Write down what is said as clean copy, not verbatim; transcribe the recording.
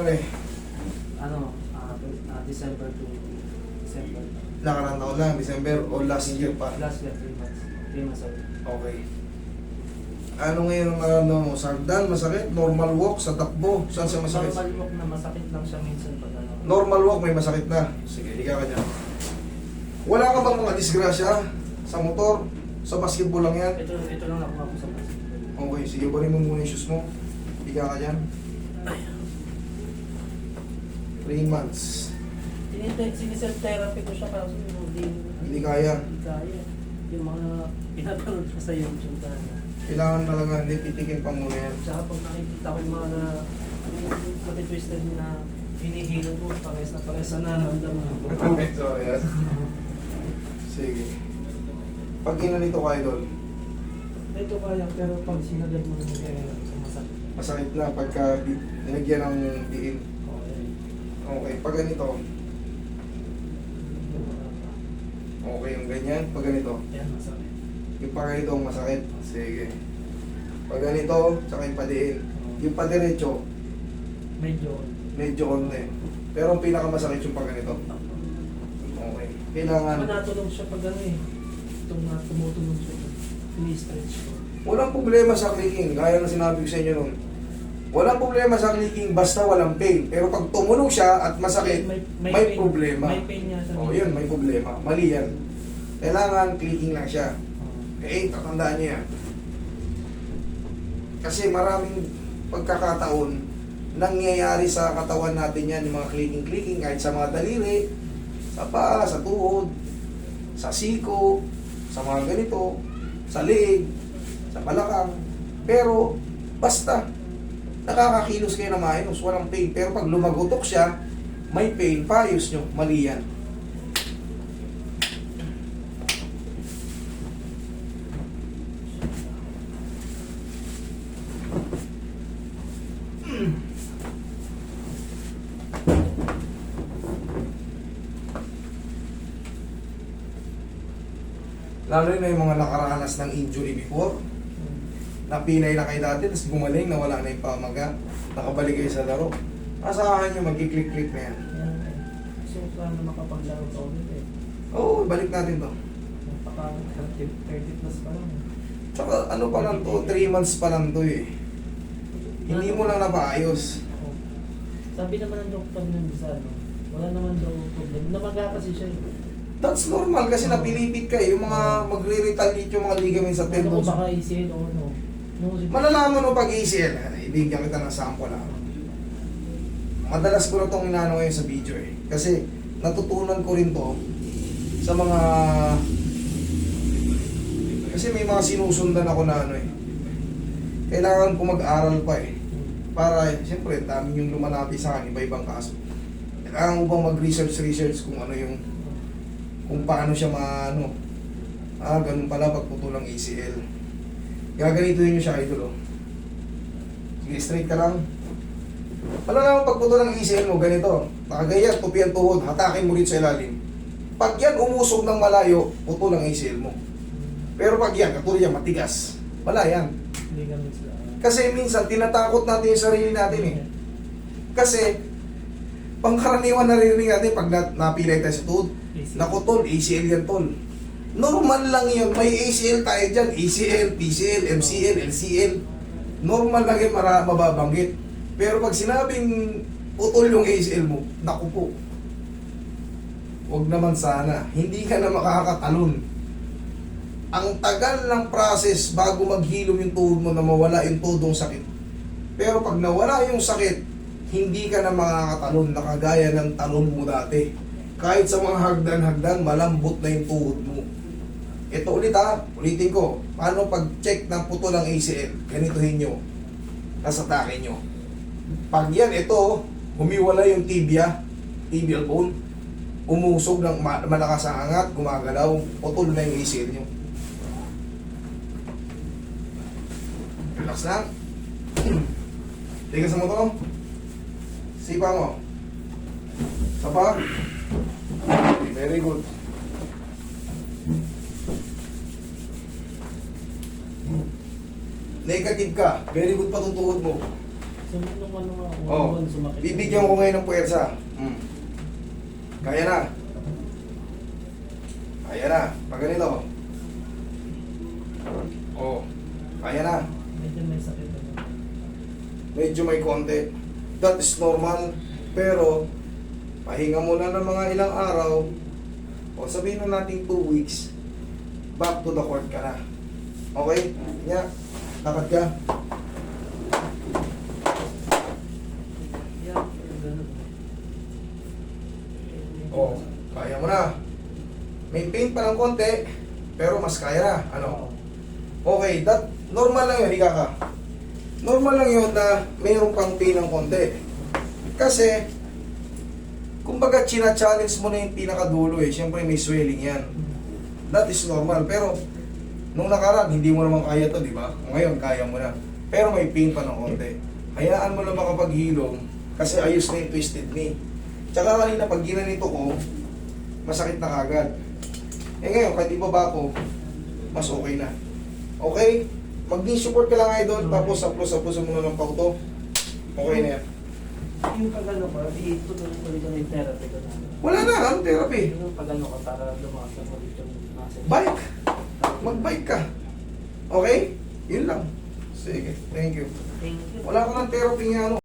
uli? December to December. Nakaraan taon lang, December o last year pa? Last year, 3 months. 3 months old. Okay. Ano ngayon ang nararamdaman mo? Sagdan, masakit? Normal walk, sa takbo? Saan siya masakit? Normal walk na masakit lang siya minsan pag ano. Normal walk, may masakit na. Sige, higa ka dyan. Wala ka bang mga disgrasya sa motor? Sa basketball lang yan? Ito lang nakuha ko sa basketball. Okay, sige, balik mo muna yung shoes mo. Higa ka dyan. 3 months. Siniself therapy ko siya kasi Hindi kaya. Hindi kaya. Yung mga pinapanood ko sa YouTube na. Kailangan talaga, hindi titikin pa muna yan. Tsaka pag nakikita ko yung mga matitwisted na hinihilo ko, pares na nararamdaman. Sorry, yes. Sige. Pag ginanito ka, idol, Ito kaya, pero pag sinagad mo na kaya masakit. masakit na pagka nilagyan ng diin. Okay. Okay, pag ganito, okay yung ganyan. Pag ganito, Yan, masakit. yung pag ganito ang masakit. Sige. Pag ganito, tsaka yung padiin. Yung padiretso, medyo konti. Pero ang pinakamasakit yung pag ganito. Okay. Kailangan, Natulog siya pag ano eh. Tumutulog siya. Ini-stretch ko. walang problema sa clicking. Gaya ng sinabi ko sa inyo nun. Walang problema sa clicking basta walang pain. Pero pag tumulong siya at masakit, may pain, problema. May pain niya sa O yun, may problema. Mali yan. Kailangan clicking lang siya. Eh, tatandaan niyo yan. Kasi maraming pagkakataon nangyayari sa katawan natin yan, yung mga clicking kahit sa mga daliri, sa paa, sa tuhod, sa siko, sa mga ganito, sa leeg, sa balakang. Pero, basta, nakakakilos kayo na maayos, walang pain. Pero pag lumagutok siya, may pain, paayos nyo, mali yan. Lalo na yung mga nakaranas ng injury before, napinay na kayo dati, tapos gumaling, nawala na yung pamaga, nakabalik kayo sa laro. Asahan nyo, magkiklik-klik na yan. So, sana makapaglaro ka ulit eh. Oo, balik natin to. Napaka 30 plus pa lang. Tsaka ano pa lang to, 3 months pa lang to eh. Hindi mo lang napaayos. Sabi naman ng doktor ng bisa, no? Wala naman daw problem. Namaga kasi siya eh. That's normal kasi napilipit ka eh. Yung mga magre-retaliate yung mga ligaments sa Ano ko tendons. baka ACL o ano? Malalaman mo pag ACL, ibigyan kita ng sample lang. Madalas ko na itong inano ngayon sa video eh. Kasi natutunan ko rin to sa mga... Kasi may mga sinusundan ako na ano eh. Kailangan ko mag-aral pa eh. Para, siyempre, dami yung lumalapit sa akin, iba-ibang kaso. Kailangan ko bang mag-research kung ano yung... Kung paano siya maano. Ganun pala pagputol ng ACL. Gaganituhin nyo siya, idol, oh. Sige, straight ka lang. Pala naman pagputol ng ACL mo, ganito. Nakagaya, tupi ang tuhod, hatakin mo rin sa ilalim. Pag yan umusog ng malayo, putol ang ACL mo. Pero pag yan, katulad yan, matigas. Wala yan. Ligaments lang. Kasi minsan, tinatakot natin yung sarili natin eh. Kasi, pangkaraniwan naririnig natin pag napilay tayo sa tuhod, naku tol, ACL yan tol. Normal lang yun, may ACL tayo dyan. ACL, PCL, MCL, LCL. Normal lang yun, mababanggit. Pero pag sinabing putol yung ACL mo, naku po. Huwag naman sana. Hindi ka na makakatalon. Ang tagal ng process bago maghilom yung tuhod mo na mawala yung tudong sakit. Pero pag nawala yung sakit, hindi ka na makakatalon na kagaya ng talon mo dati. Kahit sa mga hagdan-hagdan, malambot na yung tuhod mo. Ito ulit ulitin ko. Paano pag-check ng putol ng ACL? Ganituhin nyo. Nasa take nyo. Pag yan, ito, humiwala yung tibial bone, umusog ng malakas ang angat, gumagalaw, putol na yung ACL nyo. Relax lang. Tingnan sa mo to. Sipa mo. Sapa. Very good. Negative ka. Very good pa itong tuhod mo. nung ano nga, Oh, sumakit. bibigyan ko ngayon ng puwersa. Kaya na. Kaya na. Pag ganito. Oh, kaya na. Medyo may sakit na. Medyo may konti. That is normal. Pero, pahinga muna ng mga ilang araw. O sabihin na natin 2 weeks. Back to the court ka na. Okay? Kanya, lakad ka. Yeah, ganun. O, kaya mo na. May pain pa ng konti, pero mas kaya na. Ano? Okay, that, normal lang yun, ika ka. Normal lang yun na mayroon pang pain ng konti. Kasi, kumbaga, china-challenge mo na yung pinakadulo eh. Siyempre, may swelling yan. That is normal. Pero, nung nakaraan, hindi mo naman kaya to, di ba? Ngayon, kaya mo na. Pero may pain pa ng konti. Hayaan mo lang makapaghilom kasi ayos na yung twisted knee. Tsaka kanina, pag ginanito ko, masakit na kagad. Eh ngayon, kahit ibaba ko, mas okay na. Okay? Mag-knee support ka lang idol, tapos saplos-saplos mo na ng pauto. Okay na yan. Yung pag ano ka, tuloy-tuloy ka ng therapy ko na. Wala na, ano therapy? Yung pag ano ka, para lumakas na ulit yung muscle. Bike! Mag-bike ka. Okay? Yun lang. Sige, thank you. Thank you. Wala ka ng therapy nga ano.